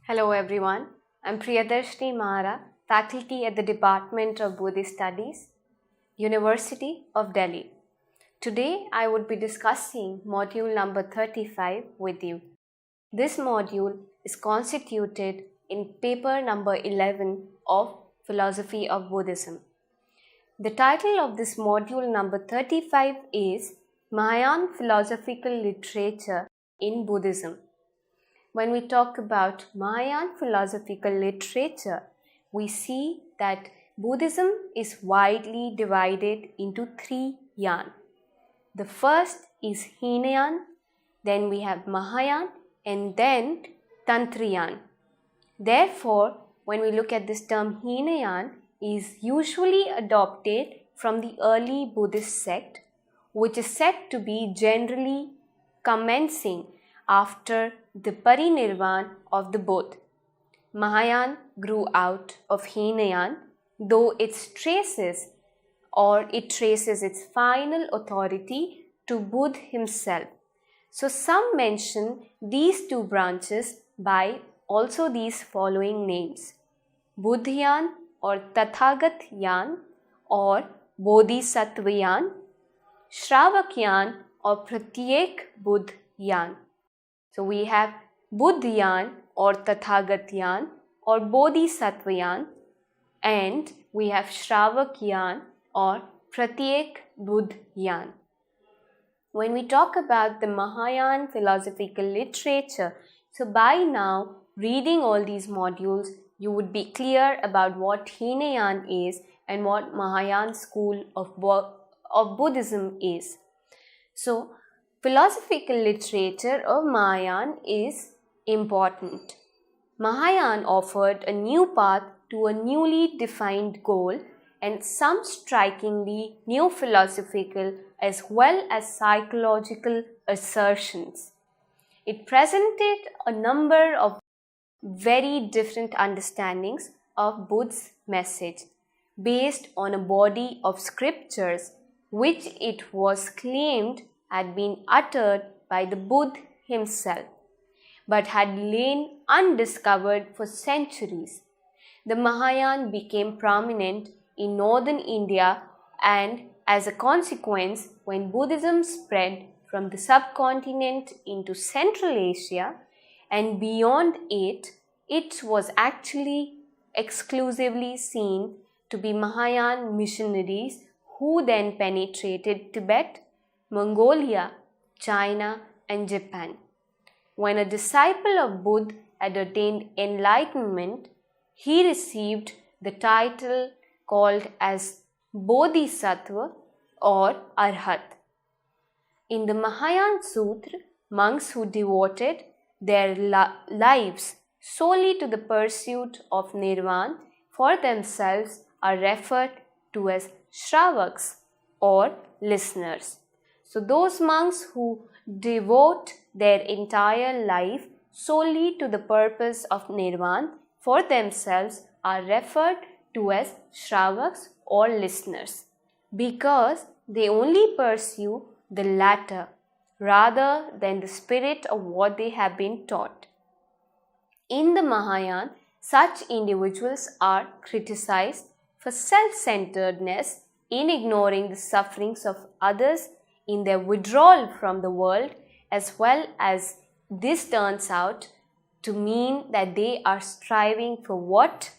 Hello everyone, I'm Priyadarshini Mara, faculty at the Department of Buddhist Studies, University of Delhi. Today I would be discussing module number 35 with you. This module is constituted in paper number 11 of Philosophy of Buddhism. The title of this module number 35 is Mahayana Philosophical Literature in Buddhism. When we talk about Mahayana philosophical literature, we see that Buddhism is widely divided into three yan. The first is Hinayan, then we have Mahayana, and then Tantriyan. Therefore, when we look at this term Hinayan, is usually adopted from the early Buddhist sect, which is said to be generally commencing after the parinirvana of the Buddha. Mahayana grew out of Hinayan, though it traces its final authority to Buddha himself. So some mention these two branches by also these following names: Buddhayan or Tathagat or Bodhisattva, Shravakyan or Pratyek Buddhayan. So we have Buddhayan or Tathagatyan or Bodhisattvayan, and we have Shravakyan or Pratyek Buddhayan. When we talk about the Mahayana philosophical literature, so by now reading all these modules, you would be clear about what Hinayan is and what Mahayana school of Buddhism is. So philosophical literature of Mahayana is important. Mahayana offered a new path to a newly defined goal and some strikingly new philosophical as well as psychological assertions. It presented a number of very different understandings of Buddha's message based on a body of scriptures which it was claimed had been uttered by the Buddha himself, but had lain undiscovered for centuries. The Mahayana became prominent in northern India, and as a consequence, when Buddhism spread from the subcontinent into Central Asia and beyond it was actually exclusively seen to be Mahayana missionaries who then penetrated Tibet, Mongolia, China, and Japan. When a disciple of Buddha had attained enlightenment, he received the title called as Bodhisattva or Arhat. In the Mahayana Sutra, monks who devoted their lives solely to the pursuit of nirvana for themselves are referred to as Shravaks or listeners. So those monks who devote their entire life solely to the purpose of nirvana for themselves are referred to as Shravaks or listeners, because they only pursue the latter rather than the spirit of what they have been taught. In the Mahayana, such individuals are criticized for self-centeredness in ignoring the sufferings of others in their withdrawal from the world, as well as this turns out to mean that they are striving for what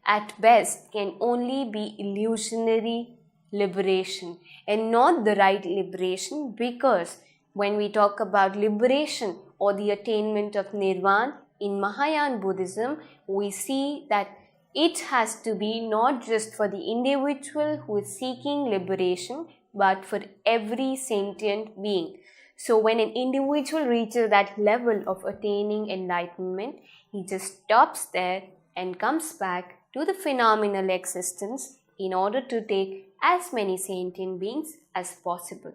at best can only be illusionary liberation and not the right liberation, because when we talk about liberation or the attainment of nirvana in Mahayana Buddhism, we see that it has to be not just for the individual who is seeking liberation, but for every sentient being. So when an individual reaches that level of attaining enlightenment, he just stops there and comes back to the phenomenal existence in order to take as many sentient beings as possible.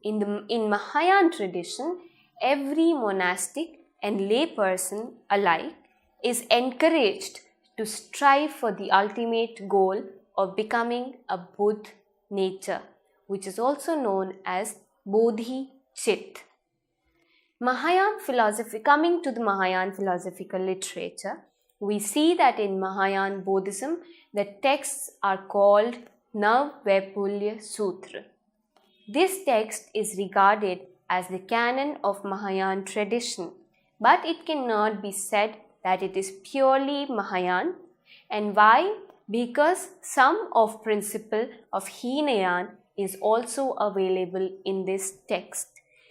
In Mahayana tradition, every monastic and lay person alike is encouraged to strive for the ultimate goal of becoming a Buddha nature, which is also known as Bodhi Chit. Mahayana philosophy, coming to the Mahayana philosophical literature, we see that in Mahayana Buddhism, the texts are called Vepulia Sutra. This text is regarded as the canon of Mahayana tradition, but it cannot be said that it is purely Mahayana. And why? Because some of principle of Hinayana is also available in this text.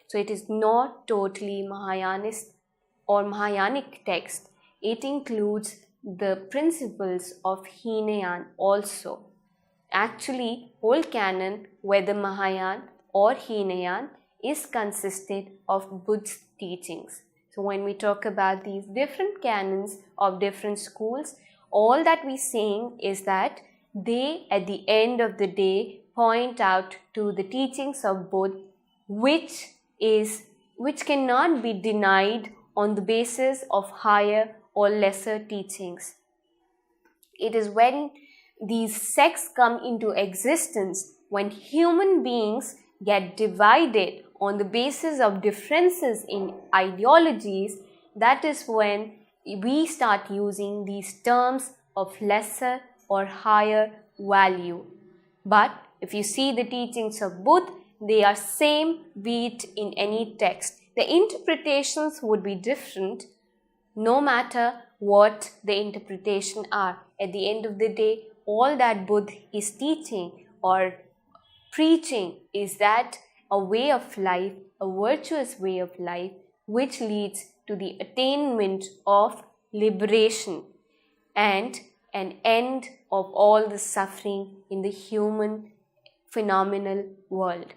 So it is not totally Mahayanist or Mahayanic text. It includes the principles of Hinayana also. Actually, whole canon, whether Mahayana or Hinayana, is consisted of Buddhist teachings. So when we talk about these different canons of different schools, all that we're saying is that they, at the end of the day, point out to the teachings of Buddha, which cannot be denied on the basis of higher or lesser teachings. It is when these sects come into existence, when human beings get divided on the basis of differences in ideologies, that is when we start using these terms of lesser or higher value. But if you see the teachings of Buddha, they are same, be it in any text. The interpretations would be different no matter what the interpretation are. At the end of the day, all that Buddha is teaching or preaching is that a way of life, a virtuous way of life, which leads to the attainment of liberation and an end of all the suffering in the human phenomenal world.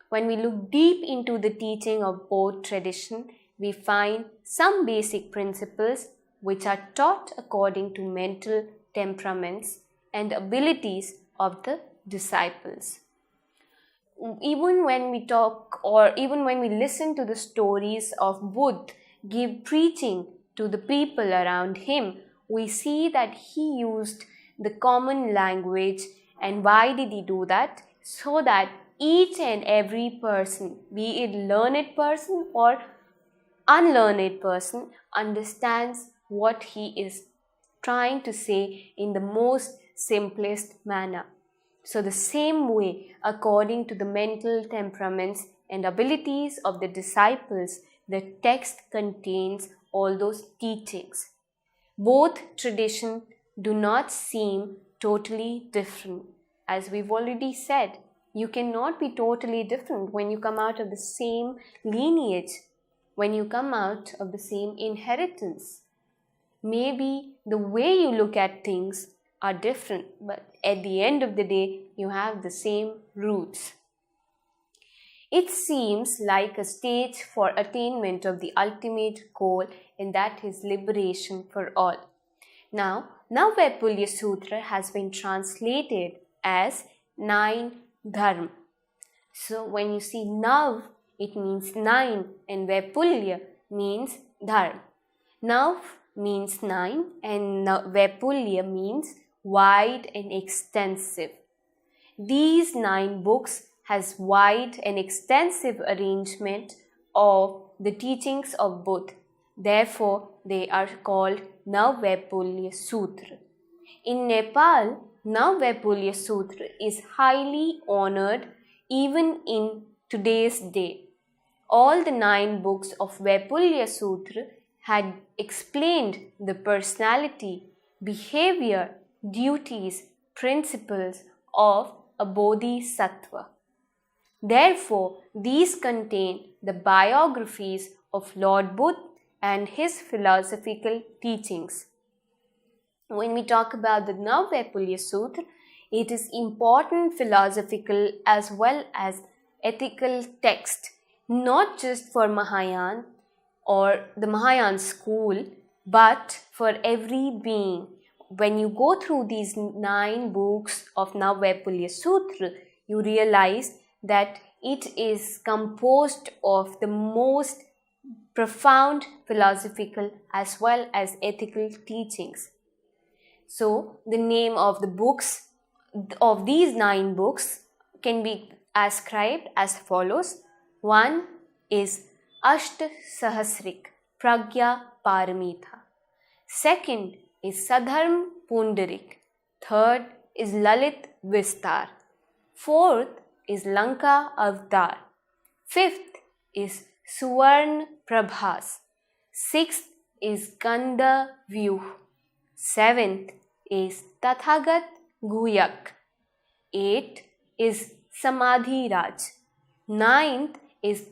When we look deep into the teaching of both tradition, we find some basic principles which are taught according to mental temperaments and abilities of the disciples. Even when we talk or even when we listen to the stories of Buddha give preaching to the people around him, we see that he used the common language. And why did he do that? So that each and every person, be it learned person or unlearned person, understands what he is trying to say in the most simplest manner. So the same way, according to the mental temperaments and abilities of the disciples, the text contains all those teachings. Both traditions do not seem totally different. As we've already said, you cannot be totally different when you come out of the same lineage, when you come out of the same inheritance. Maybe the way you look at things are different, but at the end of the day, you have the same roots. It seems like a stage for attainment of the ultimate goal, and that is liberation for all. Now Vepulia Sutra has been translated as 9 dharma. So when you see Nav, it means 9, and Vepulya means dharma. Nav means 9 and Vepulya means wide and extensive. These 9 books has wide and extensive arrangement of the teachings of Buddha. Therefore, they are called Vepulia Sutra. In Nepal, Vepulia Sutra is highly honored even in today's day. All the 9 books of Vepulia Sutra had explained the personality, behavior, duties, principles of a Bodhisattva. Therefore, these contain the biographies of Lord Buddha and his philosophical teachings. When we talk about the Vepulia Sutra, it is important philosophical as well as ethical text, not just for Mahayana or the Mahayana school, but for every being. When you go through these 9 books of Vepulia Sutra, you realize that it is composed of the most profound philosophical as well as ethical teachings. So, the name of the books of these 9 books can be ascribed as follows. One is Ashta Sahasrik Pragya Paramita. Second is Sadharm Pundarik. Third is Lalitvistar. Fourth is Lanka Avatar. Fifth is Suwarn Prabhas. Sixth is Ganda Vyuh. Seventh is Tathagat Guyak. Eighth is Samadhi Raj. Ninth is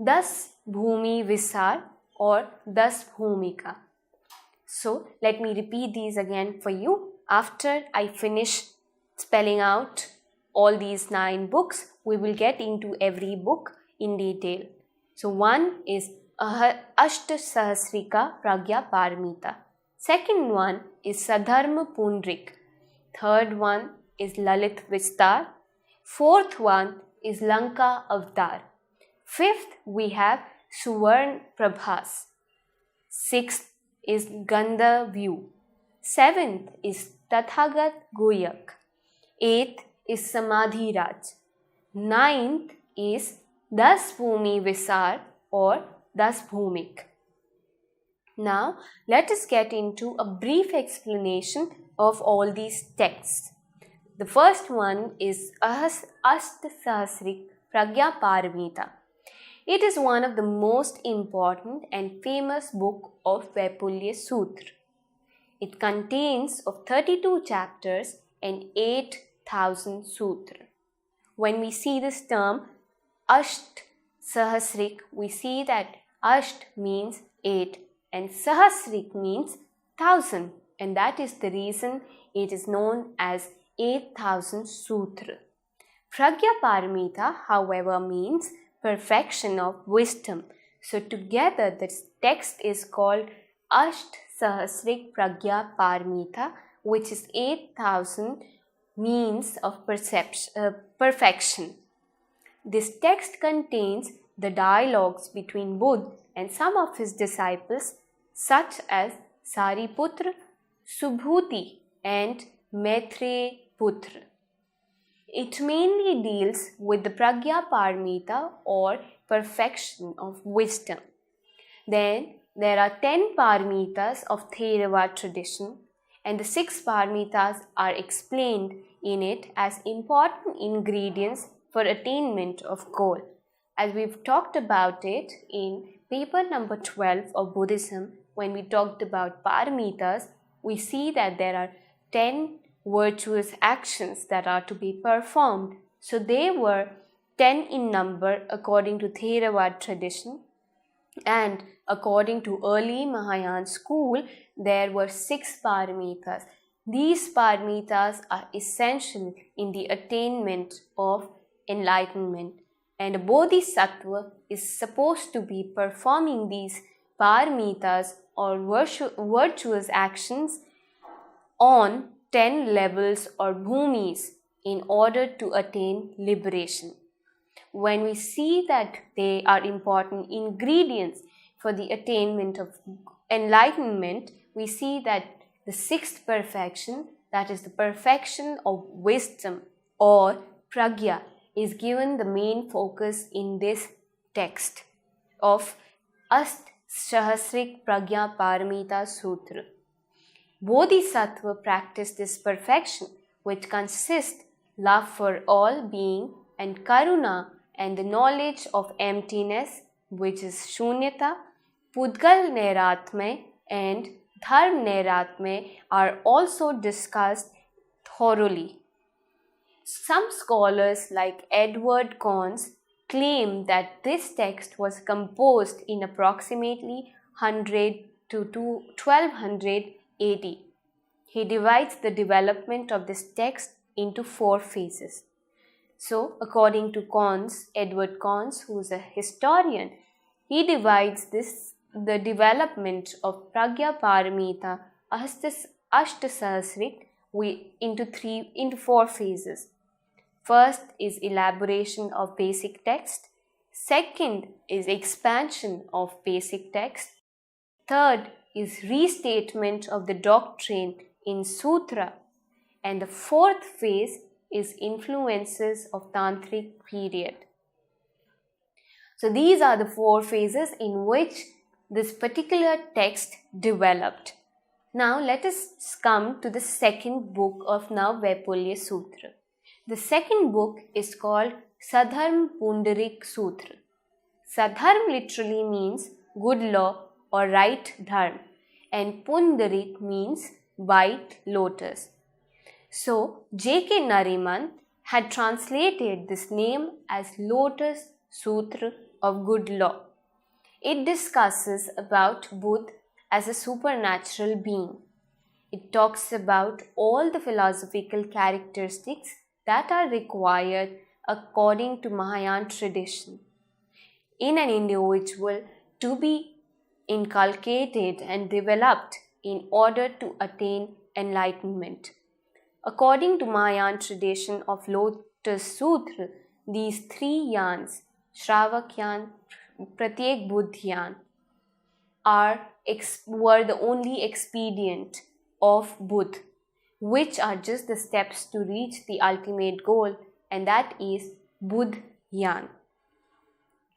Das Bhumi Visar or Das Bhumika. So let me repeat these again for you. After I finish spelling out all these 9 books, we will get into every book in detail. So one is Ashta Sahasrika Pragya Paramita. Second one is Sadharma Pundrik. Third one is Lalitvistar. Fourth one is Lanka Avatar. Fifth we have Suwarn Prabhas. Sixth is Ganda Vyuh. Seventh is Tathagat Guyak. Eighth is Samadhi Raj. Ninth is Das Bhumi Visar or Das Bhumik. Now let us get into a brief explanation of all these texts. The first one is Ashta Sahasrik Pragya Paramita. It is one of the most important and famous book of Vepulia Sutra. It contains of 32 chapters and 8,000 sutras. When we see this term Asht Sahasrik, we see that Asht means 8 and Sahasrik means 1000, and that is the reason it is known as 8,000 Sutra. Pragya Paramita, however, means perfection of wisdom. So together this text is called Asht Sahasrik Pragya Paramita, which is 8,000 means of perfection. This text contains the dialogues between Buddha and some of his disciples such as Sariputra, Subhuti and Maitreya Putra. It mainly deals with the Pragya Paramita or perfection of wisdom. Then there are 10 Paramitas of Theravada tradition, and the 6 Paramitas are explained in it as important ingredients for attainment of goal. As we've talked about it in paper number 12 of Buddhism, when we talked about Paramitas, we see that there are 10 virtuous actions that are to be performed. So they were 10 in number according to Theravada tradition, and according to early Mahayana school, there were 6 Paramitas. These Paramitas are essential in the attainment of enlightenment, and a Bodhisattva is supposed to be performing these Paramitas or virtuous actions on 10 levels or bhumis in order to attain liberation. When we see that they are important ingredients for the attainment of enlightenment, we see that the 6th perfection, that is the perfection of wisdom or pragya, is given the main focus in this text of Asht Sahasrik Pragya Paramita Sutra. Bodhisattva practice this perfection, which consists love for all being and karuna and the knowledge of emptiness, which is shunyata. Pudgal Nairatmya and Dharm Nairatmya are also discussed thoroughly. Some scholars like Edward Conze claim that this text was composed in approximately 100 to 1200 AD. He divides the development of this text into 4 phases. So, according to Edward Conze, who is a historian, he divides the development of Pragya Paramita Ashta Sahasrik into 4 phases. First is elaboration of basic text. Second is expansion of basic text. Third is restatement of the doctrine in sutra. And the 4th phase is influences of tantric period. So these are the 4 phases in which this particular text developed. Now let us come to the second book of now Vepulia Sutra. The second book is called Sadharma Pundarik Sutra. Sadharma literally means good law or right dharma, and Pundarik means white lotus. So J.K. Nariman had translated this name as Lotus Sutra of Good Law. It discusses about Buddha as a supernatural being. It talks about all the philosophical characteristics that are required according to Mahayana tradition in an individual to be inculcated and developed in order to attain enlightenment. According to Mahayana tradition of Lotus Sutra, these 3 yans, Shravak yan, Pratyek Buddh yan, were the only expedient of Buddha, which are just the steps to reach the ultimate goal, and that is Buddh yan.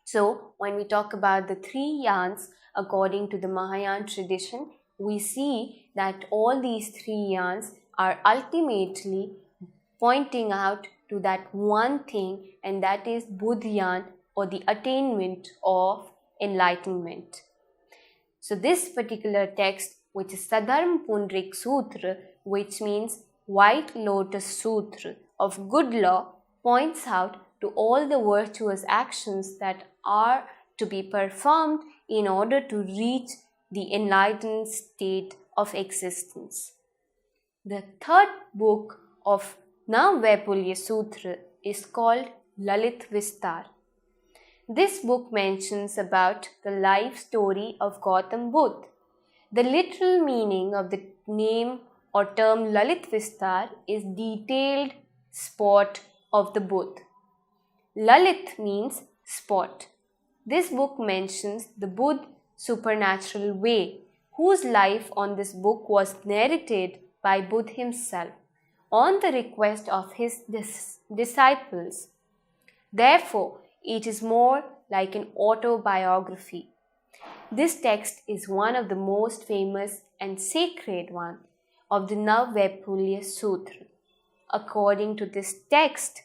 So, when we talk about the 3 yans according to the Mahayana tradition, we see that all these 3 yans are ultimately pointing out to that one thing, and that is Buddh yan, or the attainment of enlightenment. So this particular text, which is Sadharma Pundarik Sutra, which means White Lotus Sutra of Good Law, points out to all the virtuous actions that are to be performed in order to reach the enlightened state of existence. The third book of now Vepulia Sutra is called Lalitvistar. This book mentions about the life story of Gautam Buddha. The literal meaning of the name or term Lalitvistar is detailed spot of the Buddha. Lalit means spot. This book mentions the Buddha supernatural way, whose life on this book was narrated by Buddha himself on the request of his disciples. Therefore, it is more like an autobiography. This text is one of the most famous and sacred one of the now Vepulia Sutra. According to this text,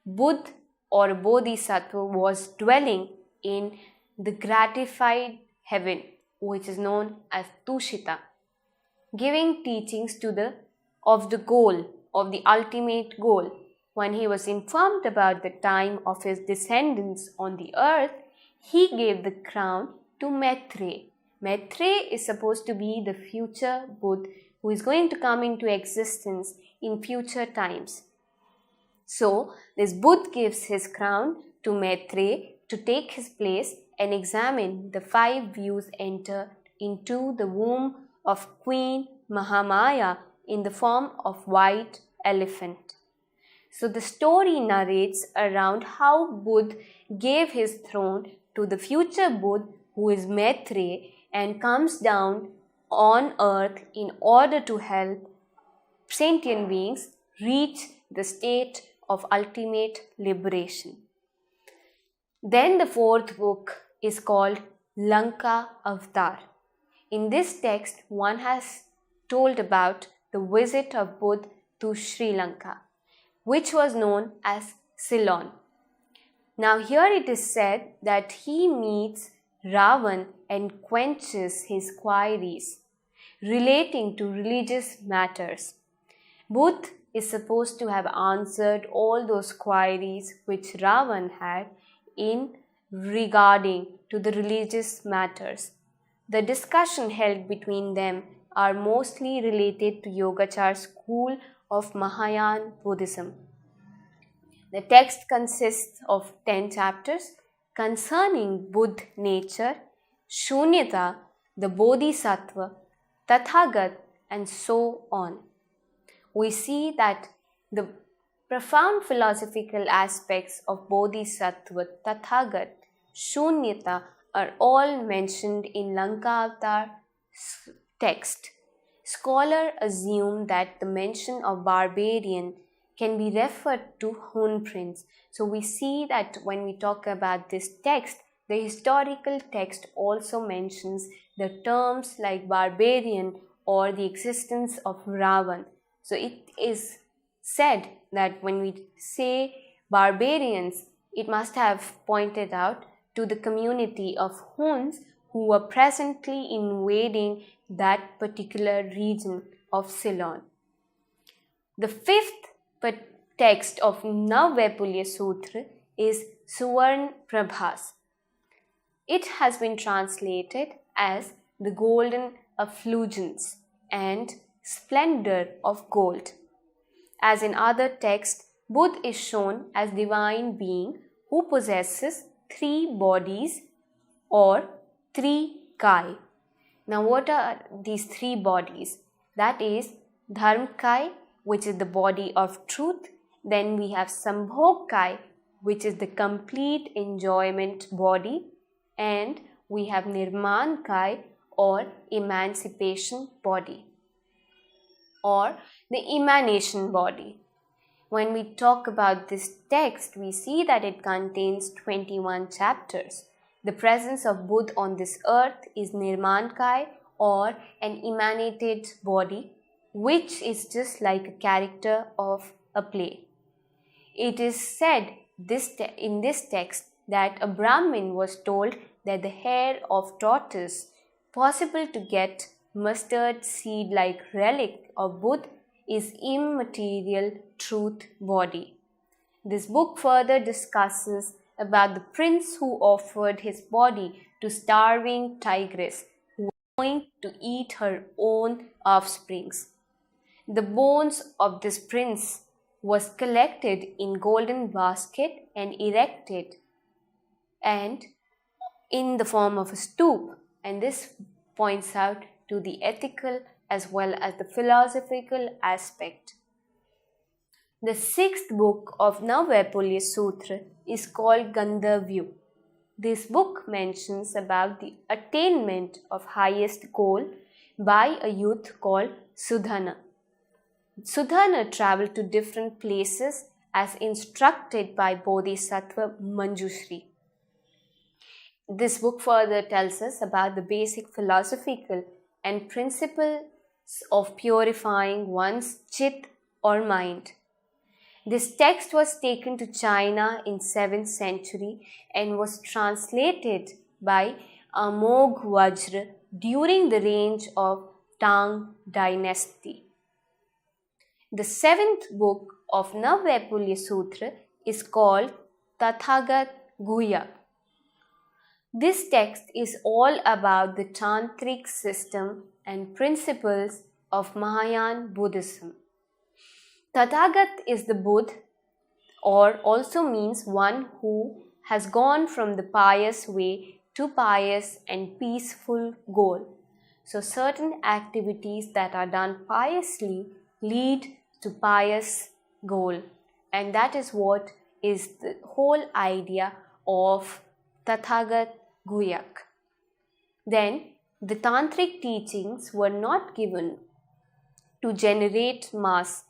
Buddha or Bodhisattva was dwelling in the gratified heaven, which is known as Tushita, giving teachings of the ultimate goal. When he was informed about the time of his descendants on the earth, he gave the crown to Maitreya. Maitreya is supposed to be the future Buddha who is going to come into existence in future times. So, this Buddha gives his crown to Maitreya to take his place and examine the 5 views entered into the womb of Queen Mahamaya in the form of white elephant. So the story narrates around how Buddha gave his throne to the future Buddha, who is Maitreya, and comes down on earth in order to help sentient beings reach the state of ultimate liberation. Then the 4th book is called Lanka Avatar. In this text, one has told about the visit of Buddha to Sri Lanka, which was known as Ceylon. Now here it is said that he meets Ravan and quenches his queries relating to religious matters. Buddha is supposed to have answered all those queries which Ravan had in regarding to the religious matters. The discussion held between them are mostly related to Yogachar school of Mahayana Buddhism. The text consists of 10 chapters concerning Buddha nature, Shunyata, the Bodhisattva, Tathagat, and so on. We see that the profound philosophical aspects of Bodhisattva, Tathagat, Shunyata are all mentioned in Lanka Avatar text. Scholars assume that the mention of barbarian can be referred to Hun prince. So we see that when we talk about this text, the historical text also mentions the terms like barbarian or the existence of Ravan. So it is said that when we say barbarians, it must have pointed out to the community of Huns who were presently invading that particular region of Ceylon. The fifth text of Vepulia Sutra is Suwarn Prabhas. It has been translated as the golden effulgence and splendor of gold. As in other texts, Buddha is shown as divine being who possesses 3 bodies or 3 kai. Now what are these 3 bodies? That is Dharma kai, which is the body of truth. Then we have Sambhog kai, which is the complete enjoyment body. And we have Nirman kai or emancipation body or the emanation body. When we talk about this text, we see that it contains 21 chapters. The presence of Buddha on this earth is Nirman kai or an emanated body, which is just like a character of a play. It is said in this text that a Brahmin was told that the hair of tortoise, possible to get mustard seed like relic of Buddha, is immaterial truth body. This book further discusses about the prince who offered his body to starving tigress who was going to eat her own offsprings. The bones of this prince was collected in golden basket and erected and in the form of a stoop, and this points out to the ethical as well as the philosophical aspect. The 6th book of Vepulia Sutra is called Gandhavyu. This book mentions about the attainment of highest goal by a youth called Sudhana. Sudhana traveled to different places as instructed by Bodhisattva Manjushri. This book further tells us about the basic philosophical and principles of purifying one's chit or mind. This text was taken to China in 7th century and was translated by Amogh Vajra during the reign of Tang dynasty. The 7th book of Vepulia Sutra is called Tathagat Guhyak. This text is all about the tantric system and principles of Mahayana Buddhism. Tathagat is the Buddha, or also means one who has gone from the pious way to pious and peaceful goal. So certain activities that are done piously lead to pious goal, and that is what is the whole idea of Tathagat Guhyak. Then the tantric teachings were not given to generate mass,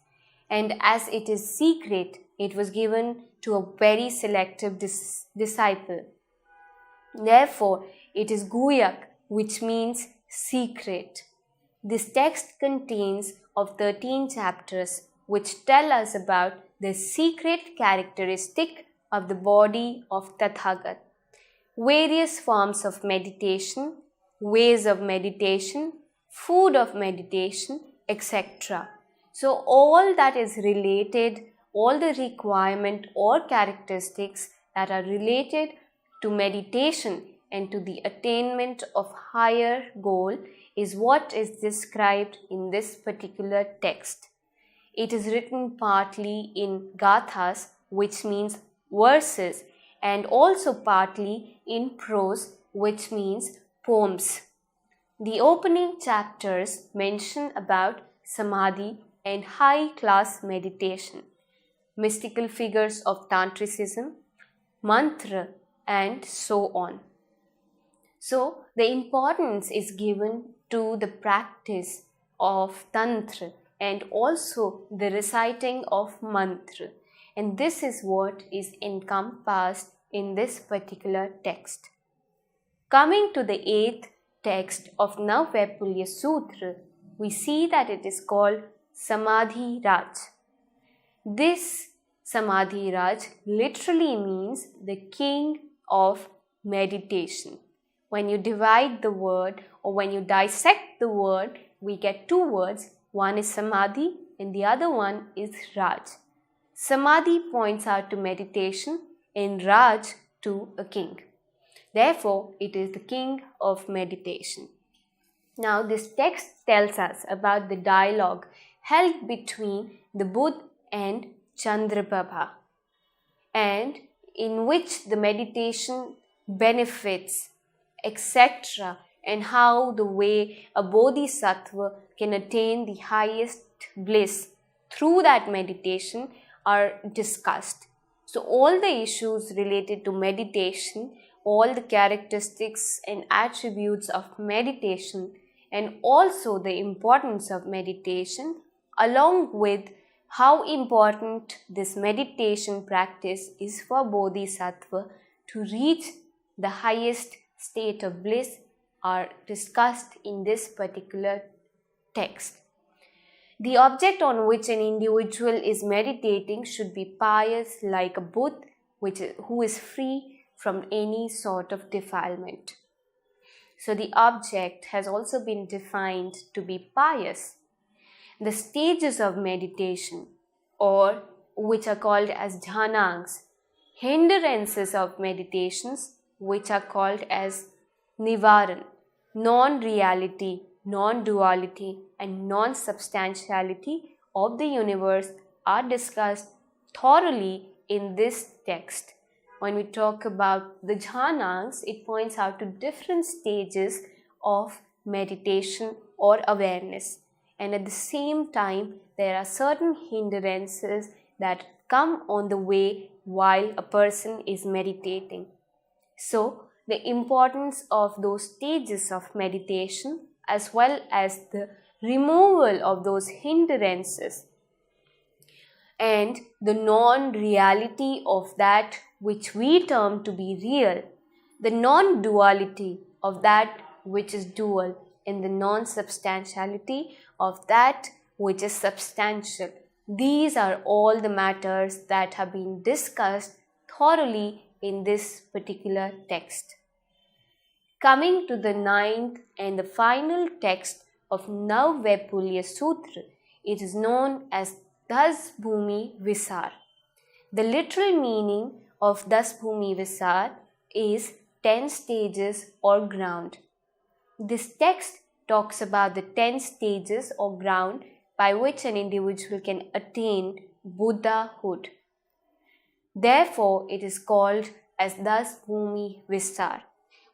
and as it is secret, it was given to a very selective disciple. Therefore, it is Guhyak, which means secret. This text contains of 13 chapters which tell us about the secret characteristic of the body of Tathagat, various forms of meditation, ways of meditation, food of meditation, etc. So all that is related, all the requirement or characteristics that are related to meditation and to the attainment of higher goal is what is described in this particular text. It is written partly in gathas, which means verses, and also partly in prose, which means poems. The opening chapters mention about samadhi and high-class meditation, mystical figures of tantricism, mantra, and so on. So, the importance is given to the practice of tantra and also the reciting of mantra, and this is what is encompassed in this particular text. Coming to the 8th text of Vepulia Sutra, we see that it is called Samadhi Raj. This Samadhi Raj literally means the king of meditation. When you divide the word or when you dissect the word, we get two words. One is Samadhi and the other one is Raj. Samadhi points out to meditation and Raj to a king. Therefore, it is the king of meditation. Now, this text tells us about the dialogue held between the Buddha and Chandraprabha, and in which the meditation benefits, etc., and how the way a Bodhisattva can attain the highest bliss through that meditation are discussed. So all the issues related to meditation, all the characteristics and attributes of meditation, and also the importance of meditation, along with how important this meditation practice is for Bodhisattva to reach the highest state of bliss, are discussed in this particular text. The object on which an individual is meditating should be pious like a Buddha who is free from any sort of defilement. So the object has also been defined to be pious. The stages of meditation, or which are called as jhanangs, hindrances of meditations, which are called as nivaran, non-reality, non-duality and non-substantiality of the universe are discussed thoroughly in this text. When we talk about the jhanangs, it points out to different stages of meditation or awareness. And at the same time, there are certain hindrances that come on the way while a person is meditating. So, the importance of those stages of meditation as well as the removal of those hindrances and the non-reality of that which we term to be real, the non-duality of that which is dual, and the non-substantiality of that which is substantial. These are all the matters that have been discussed thoroughly in this particular text. Coming to the 9th and the final text of Vepulia Sutra, it is known as bhumi visar. The literal meaning of bhumi visar is 10 stages or ground. This text talks about the 10 stages or ground by which an individual can attain Buddhahood. Therefore, it is called as bhumi visar.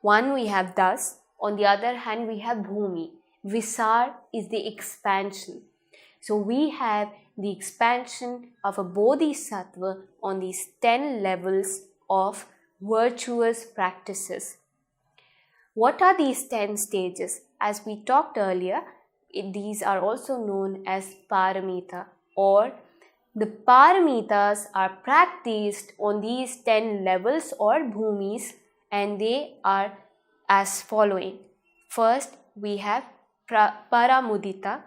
One, we have das, on the other hand we have bhumi. Visar is the expansion. So we have the expansion of a bodhisattva on these 10 levels of virtuous practices. What are these 10 stages? As we talked earlier, these are also known as paramita, or the paramitas are practiced on these 10 levels or bhumis, and they are as following. First, we have paramudita,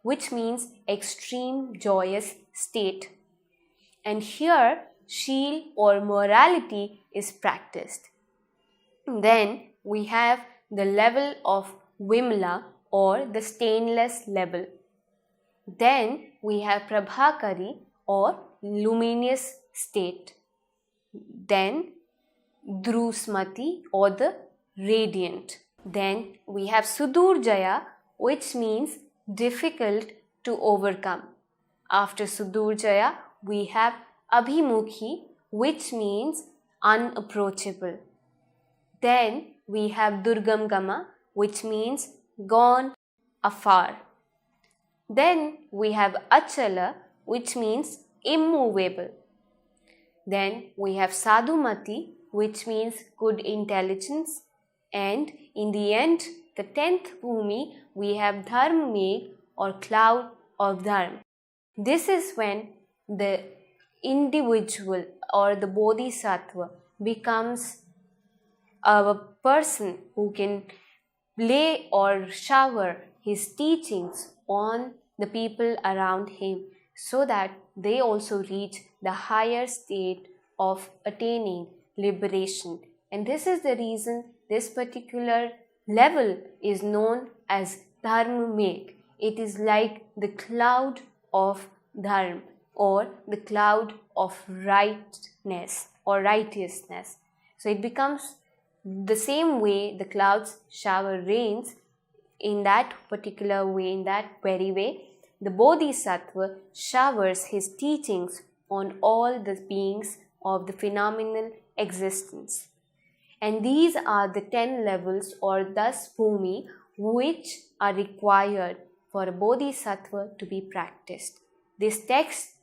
which means extreme joyous state. And here, shil or morality is practiced. Then we have the level of vimla or the stainless level. Then we have prabhakari or luminous state. Then drusmati or the radiant. Then we have sudurjaya, which means difficult to overcome. After sudurjaya, we have abhimukhi, which means unapproachable. Then we have durgamgama, which means gone afar. Then we have achala, which means immovable. Then we have sadhumati, which means good intelligence. And in the end, the 10th bhumi, we have dharmamegh or cloud of dharma. This is when the individual or the bodhisattva becomes a person who can lay or shower his teachings on the people around him so that they also reach the higher state of attaining liberation. And this is the reason this particular level is known as dharmic. It is like the cloud of dharma, or the cloud of rightness or righteousness. So it becomes the same way the clouds shower rains. In that particular way, in that very way, the Bodhisattva showers his teachings on all the beings of the phenomenal existence. And these are the 10 levels, or thus bhumi, which are required for a Bodhisattva to be practiced. This text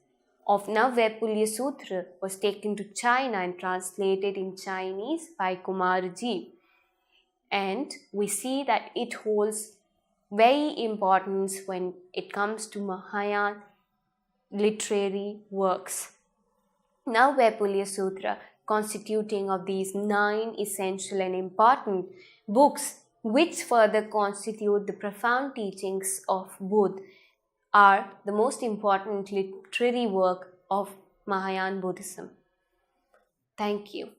of Vepulia Sutra was taken to China and translated in Chinese by Kumarji. And we see that it holds very importance when it comes to Mahayana literary works. Vepulia Sutra, constituting of these 9 essential and important books which further constitute the profound teachings of Buddha, are the most important literary work of Mahayana Buddhism. Thank you.